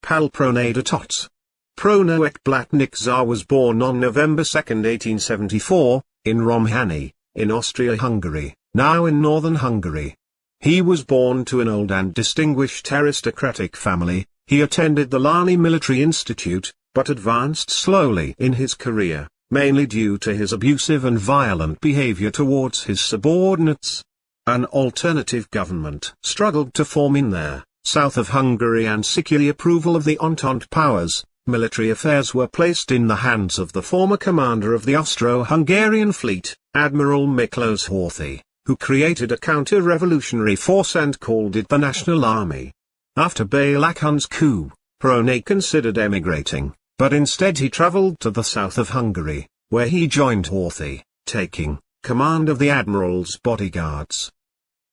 Pál Prónay de Tótpróna Blatnicza was born on November 2, 1874, in Romhany, in Austria-Hungary, now in northern Hungary. He was born to an old and distinguished aristocratic family. He attended the Lani Military Institute, but advanced slowly in his career, mainly due to his abusive and violent behavior towards his subordinates. An alternative government struggled to form in there, south of Hungary, and secured the approval of the Entente powers. Military affairs were placed in the hands of the former commander of the Austro-Hungarian fleet, Admiral Miklós Horthy, who created a counter-revolutionary force and called it the National Army. After Balakun's coup, Prónay considered emigrating, but instead he travelled to the south of Hungary, where he joined Horthy, taking command of the admiral's bodyguards.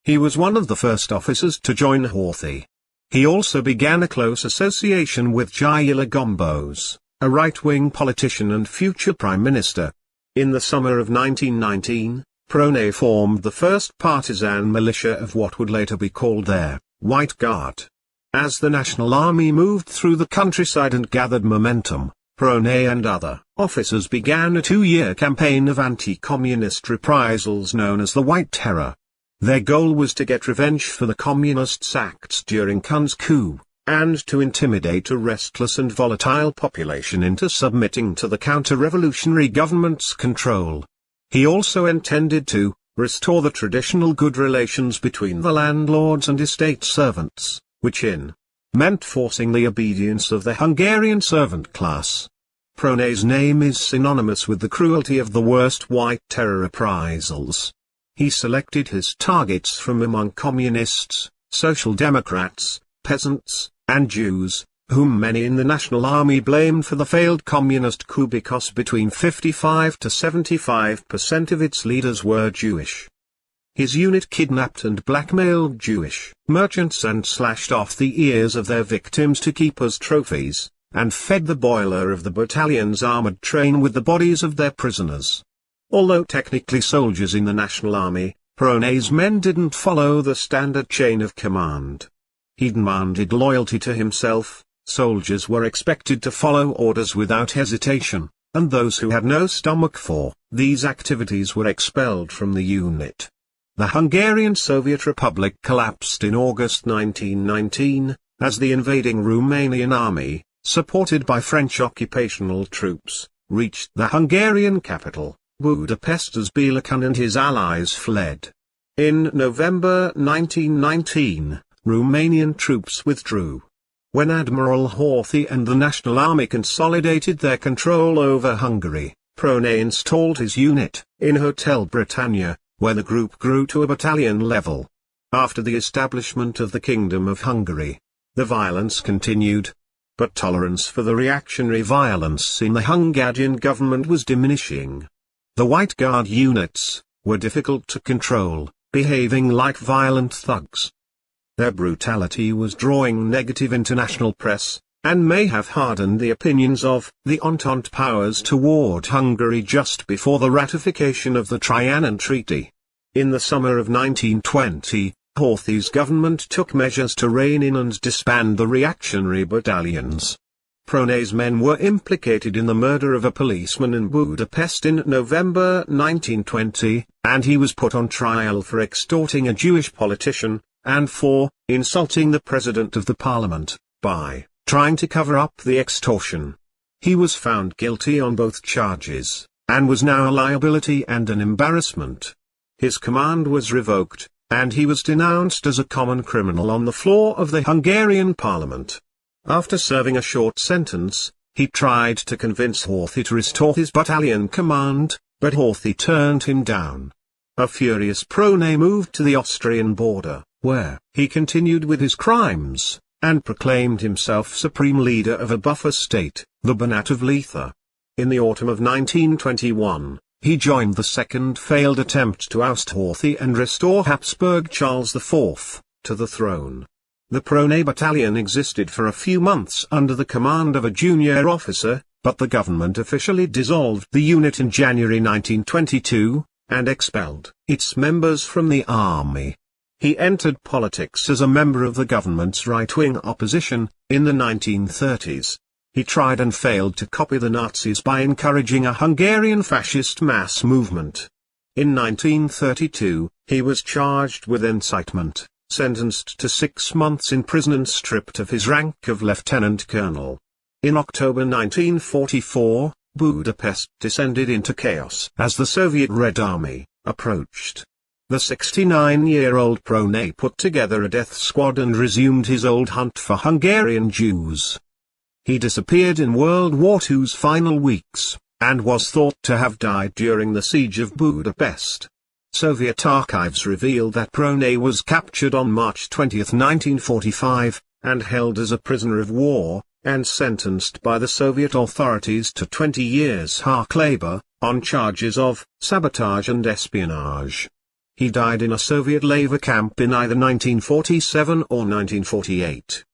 He was one of the first officers to join Horthy. He also began a close association with Gyula Gombos, a right-wing politician and future prime minister. In the summer of 1919, Prónay formed the first partisan militia of what would later be called their White Guard. As the National Army moved through the countryside and gathered momentum, Prónay and other officers began a 2-year campaign of anti-communist reprisals known as the White Terror. Their goal was to get revenge for the communists' acts during Kun's coup, and to intimidate a restless and volatile population into submitting to the counter-revolutionary government's control. He also intended to restore the traditional good relations between the landlords and estate servants, which meant forcing the obedience of the Hungarian servant class. Prónay's name is synonymous with the cruelty of the worst White Terror reprisals. He selected his targets from among communists, social democrats, peasants, and Jews, whom many in the National Army blamed for the failed communist coup because between 55 to 75% of its leaders were Jewish. His unit kidnapped and blackmailed Jewish merchants and slashed off the ears of their victims to keep as trophies, and fed the boiler of the battalion's armored train with the bodies of their prisoners. Although technically soldiers in the National Army, Prónay's men didn't follow the standard chain of command. He demanded loyalty to himself. Soldiers were expected to follow orders without hesitation, and those who had no stomach for these activities were expelled from the unit. The Hungarian Soviet Republic collapsed in August 1919, as the invading Romanian army, supported by French occupational troops, reached the Hungarian capital, Budapest, as Balakan and his allies fled. In November 1919, Romanian troops withdrew. When Admiral Horthy and the National Army consolidated their control over Hungary, Prónay installed his unit in Hotel Britannia, where the group grew to a battalion level. After the establishment of the Kingdom of Hungary, the violence continued. But tolerance for the reactionary violence in the Hungarian government was diminishing. The White Guard units were difficult to control, behaving like violent thugs. Their brutality was drawing negative international press, and may have hardened the opinions of the Entente powers toward Hungary just before the ratification of the Trianon Treaty. In the summer of 1920, Horthy's government took measures to rein in and disband the reactionary battalions. Prónay's men were implicated in the murder of a policeman in Budapest in November 1920, and he was put on trial for extorting a Jewish politician, and for insulting the president of the parliament, by trying to cover up the extortion. He was found guilty on both charges, and was now a liability and an embarrassment. His command was revoked, and he was denounced as a common criminal on the floor of the Hungarian parliament. After serving a short sentence, he tried to convince Horthy to restore his battalion command, but Horthy turned him down. A furious Prónay moved to the Austrian border, where he continued with his crimes, and proclaimed himself supreme leader of a buffer state, the Banat of Litha. In the autumn of 1921, he joined the second failed attempt to oust Horthy and restore Habsburg Charles IV to the throne. The Prónay battalion existed for a few months under the command of a junior officer, but the government officially dissolved the unit in January 1922, and expelled its members from the army. He entered politics as a member of the government's right-wing opposition, in the 1930s. He tried and failed to copy the Nazis by encouraging a Hungarian fascist mass movement. In 1932, he was charged with incitement, sentenced to 6 months in prison and stripped of his rank of lieutenant colonel. In October 1944, Budapest descended into chaos as the Soviet Red Army approached. The 69-year-old Prónay put together a death squad and resumed his old hunt for Hungarian Jews. He disappeared in World War II's final weeks, and was thought to have died during the siege of Budapest. Soviet archives reveal that Prónay was captured on March 20, 1945, and held as a prisoner of war, and sentenced by the Soviet authorities to 20 years hard labor, on charges of sabotage and espionage. He died in a Soviet labor camp in either 1947 or 1948.